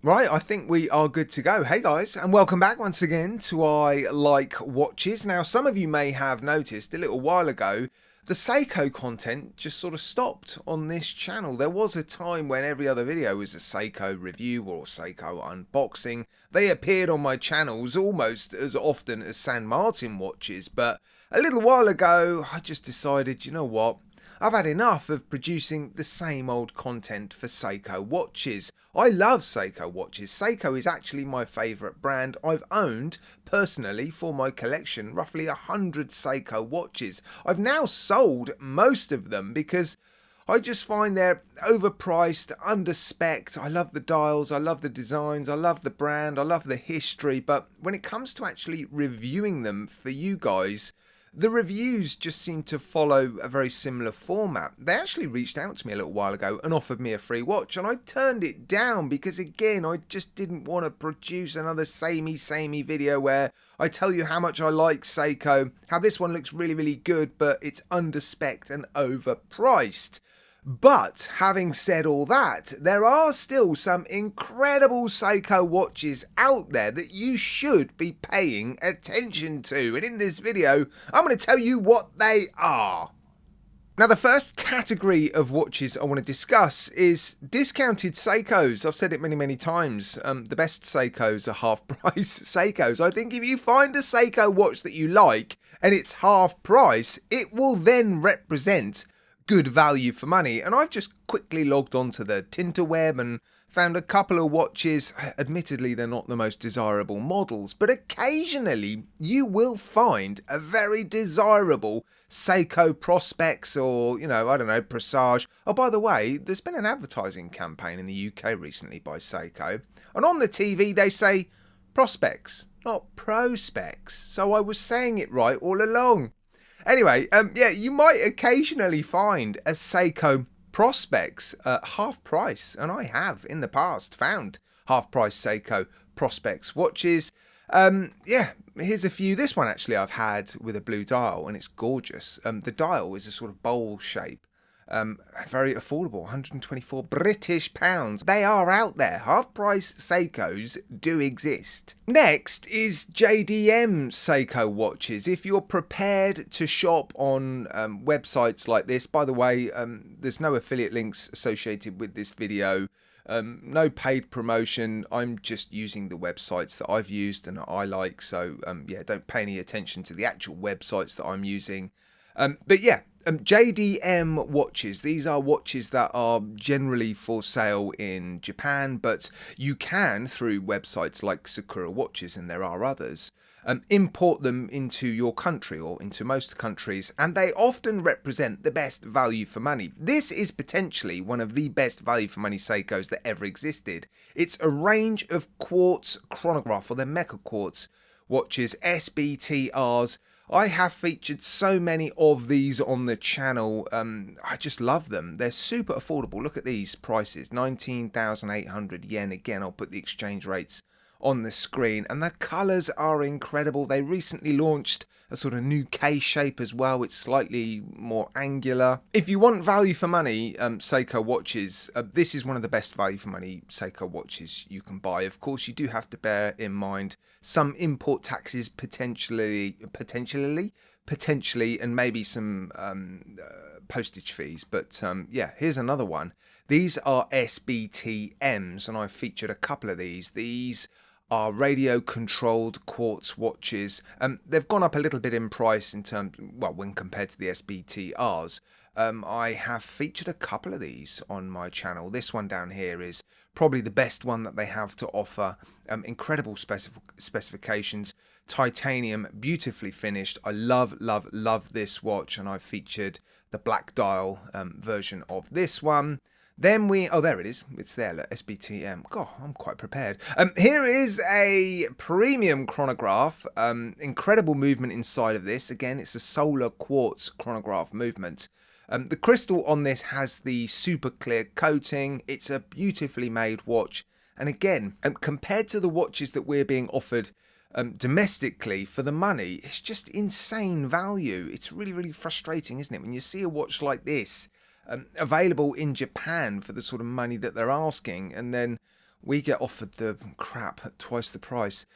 Right, I think we are good to go. Hey guys, and welcome back once again to I Like Watches. Now, some of you may have noticed a little while ago, the Seiko content just sort of stopped on this channel. There was a time when every other video was a Seiko review or Seiko unboxing. They appeared on my channels almost as often as San Martin watches, but a little while ago, I just decided, you know what? I've had enough of producing the same old content for Seiko watches. I love Seiko watches. Seiko is actually my favourite brand. I've owned, personally, for my collection, roughly 100 Seiko watches. I've now sold most of them because I just find they're overpriced, under-spec'd. I love the dials, I love the designs, I love the brand, I love the history, but when it comes to actually reviewing them for you guys, the reviews just seem to follow a very similar format. They actually reached out to me a little while ago and offered me a free watch, and I turned it down because, again, I just didn't want to produce another samey video where I tell you how much I like Seiko, how this one looks really good, but it's under-spec'd and overpriced. But having said all that, there are still some incredible Seiko watches out there that you should be paying attention to. And in this video, I'm going to tell you what they are. Now, the first category of watches I want to discuss is discounted Seikos. I've said it many times. The best Seikos are half-price Seikos. I think if you find a Seiko watch that you like and it's half price, it will then represent good value for money. And I've just quickly logged onto the Tinterweb and found a couple of watches. Admittedly, they're not the most desirable models, but occasionally you will find a very desirable Seiko Prospex or, I don't know, Presage. Oh, by the way, there's been an advertising campaign in the UK recently by Seiko, and on the TV they say Prospex, not Prospex. So I was saying it right all along. Anyway, yeah, you might occasionally find a Seiko Prospex at half price, and I have in the past found half price Seiko Prospex watches. Yeah, here's a few. This one actually I've had with a blue dial, and it's gorgeous. The dial is a sort of bowl shape. Very affordable, 124 British pounds. They are out there. Half price Seikos do exist. Next is JDM Seiko watches. If you're prepared to shop on websites like this, by the way, there's no affiliate links associated with this video. No paid promotion. I'm just using the websites that I've used and that I like. So yeah, don't pay any attention to the actual websites that I'm using. But yeah, JDM watches. These are watches that are generally for sale in Japan, but you can, through websites like Sakura Watches, and there are others, import them into your country or into most countries, and they often represent the best value for money. This is potentially one of the best value for money Seikos that ever existed. It's a range of quartz chronograph, or they're mecha quartz watches, SBTRs. I have featured so many of these on the channel. I just love them. They're super affordable. Look at these prices, 19,800 yen. Again, I'll put the exchange rates on the screen, and the colours are incredible. They recently launched a sort of new K shape as well. It's slightly more angular. If you want value for money Seiko watches, this is one of the best value for money Seiko watches you can buy. Of course, you do have to bear in mind some import taxes potentially, and maybe some postage fees. But yeah, here's another one. These are SBTMs, and I've featured a couple of these. These are radio controlled quartz watches. They've gone up a little bit in price in terms, well, when compared to the SBTRs. I have featured a couple of these on my channel. This one down here is probably the best one that they have to offer. Incredible specifications, titanium, beautifully finished. I love this watch, and I've featured the black dial version of this one. Then oh, there it is. It's there, look, SBTM. God, I'm quite prepared. Here is a premium chronograph. Incredible movement inside of this. Again, it's a solar quartz chronograph movement. The crystal on this has the super clear coating. It's a beautifully made watch. And again, compared to the watches that we're being offered domestically for the money, it's just insane value. It's really frustrating, isn't it, when you see a watch like this available in Japan for the sort of money that they're asking, and then we get offered the crap at twice the price.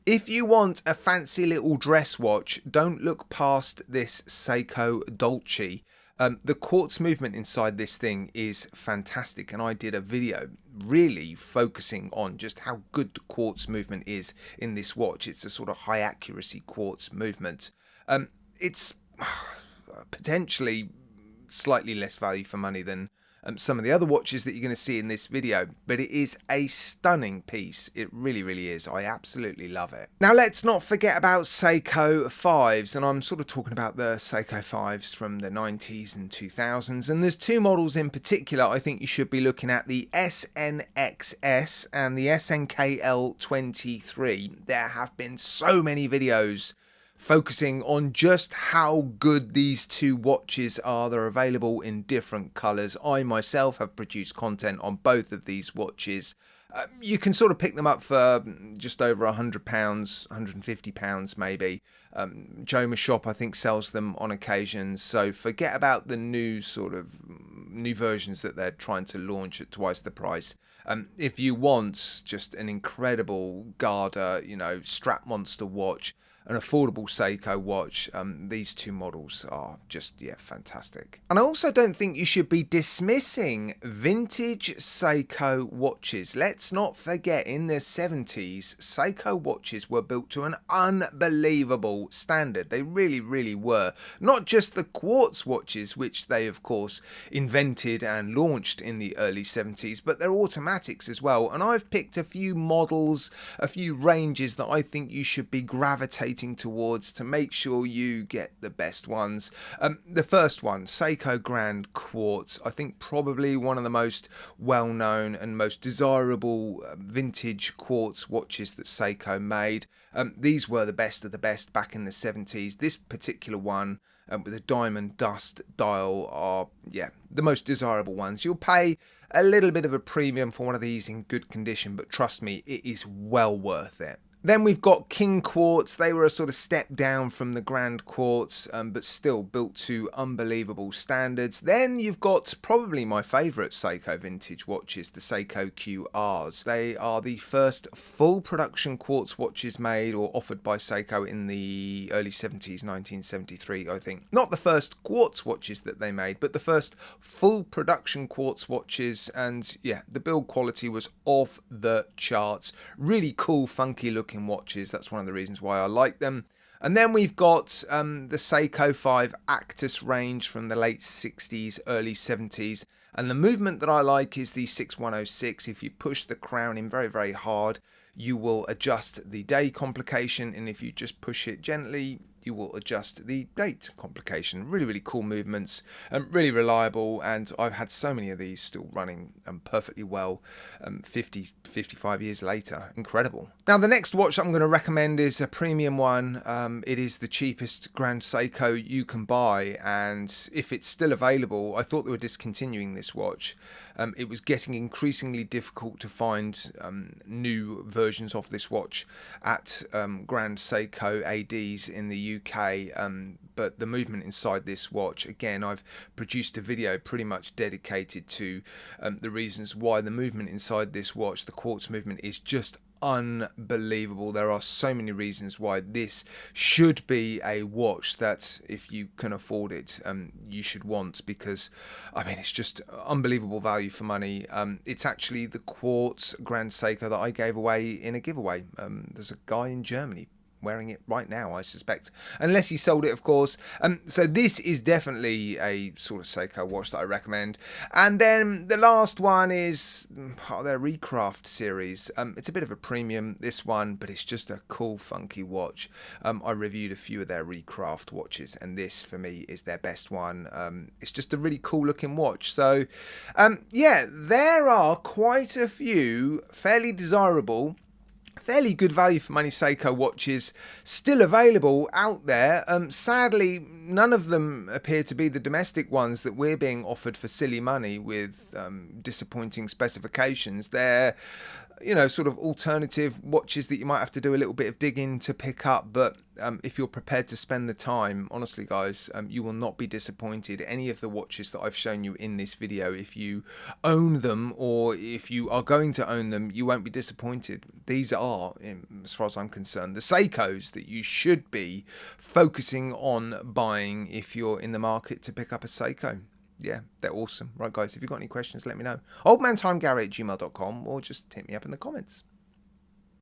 If you want a fancy little dress watch, don't look past this Seiko Dolce. The quartz movement inside this thing is fantastic, and I did a video really focusing on just how good the quartz movement is in this watch. It's a sort of high accuracy quartz movement. It's potentially slightly less value for money than some of the other watches that you're going to see in this video, but it is a stunning piece. It really, really is. I absolutely love it. Now, let's not forget about Seiko 5s, and I'm sort of talking about the Seiko 5s from the 90s and 2000s, and there's two models in particular I think you should be looking at, the SNXS and the SNKL23. There have been so many videos focusing on just how good these two watches are. They're available in different colours. I myself have produced content on both of these watches. You can sort of pick them up for just over £100, £150 maybe. Joma Shop I think sells them on occasions, so forget about the new versions that they're trying to launch at twice the price. If you want just an incredible Garda, strap monster watch, an affordable Seiko watch, these two models are just, fantastic. And I also don't think you should be dismissing vintage Seiko watches. Let's not forget, in the 70s, Seiko watches were built to an unbelievable standard. They really, really were. Not just the quartz watches, which they, of course, invented and launched in the early 70s, but their automatics as well. And I've picked a few models, a few ranges that I think you should be gravitating towards to make sure you get the best ones. The first one, Seiko Grand Quartz, I think probably one of the most well-known and most desirable vintage quartz watches that Seiko made. These were the best of the best back in the 70s. This particular one with a diamond dust dial are, the most desirable ones. You'll pay a little bit of a premium for one of these in good condition, but trust me, it is well worth it. Then we've got King Quartz. They were a sort of step down from the Grand Quartz, but still built to unbelievable standards. Then you've got probably my favourite Seiko vintage watches, the Seiko QRs. They are the first full production quartz watches made or offered by Seiko in the early 70s, 1973, I think. Not the first quartz watches that they made, but the first full production quartz watches. And the build quality was off the charts. Really cool, funky looking watches. That's one of the reasons why I like them. And then we've got the Seiko 5 Actus range from the late 60s, early 70s. And the movement that I like is the 6106. If you push the crown in very, very hard, you will adjust the day complication. And if you just push it gently, you will adjust the date complication. Really, really cool movements, really reliable, and I've had so many of these still running perfectly well 55 years later. Incredible. Now, the next watch I'm going to recommend is a premium one. It is the cheapest Grand Seiko you can buy, and if it's still available, I thought they were discontinuing this watch. It was getting increasingly difficult to find new versions of this watch at Grand Seiko ADs in the UK, but the movement inside this watch, again, I've produced a video pretty much dedicated to the reasons why the movement inside this watch, the quartz movement, is just unbelievable. There are so many reasons why this should be a watch that, if you can afford it, you should want, because I mean, it's just unbelievable value for money. It's actually the quartz Grand Seiko that I gave away in a giveaway. There's a guy in Germany wearing it right now, I suspect, unless he sold it, of course. So this is definitely a sort of Seiko watch that I recommend. And then the last one is part of their Recraft series. It's a bit of a premium, this one, but it's just a cool, funky watch. I reviewed a few of their Recraft watches, and this for me is their best one. It's just a really cool looking watch. So there are quite a few fairly desirable, fairly good value for money Seiko watches still available out there. Sadly, none of them appear to be the domestic ones that we're being offered for silly money with disappointing specifications. They're you know, sort of alternative watches that you might have to do a little bit of digging to pick up. But if you're prepared to spend the time, honestly, guys, you will not be disappointed. Any of the watches that I've shown you in this video, if you own them or if you are going to own them, you won't be disappointed. These are, as far as I'm concerned, the Seikos that you should be focusing on buying if you're in the market to pick up a Seiko. Yeah, they're awesome. Right, guys, if you've got any questions, let me know. oldmantimegary@gmail.com or just hit me up in the comments.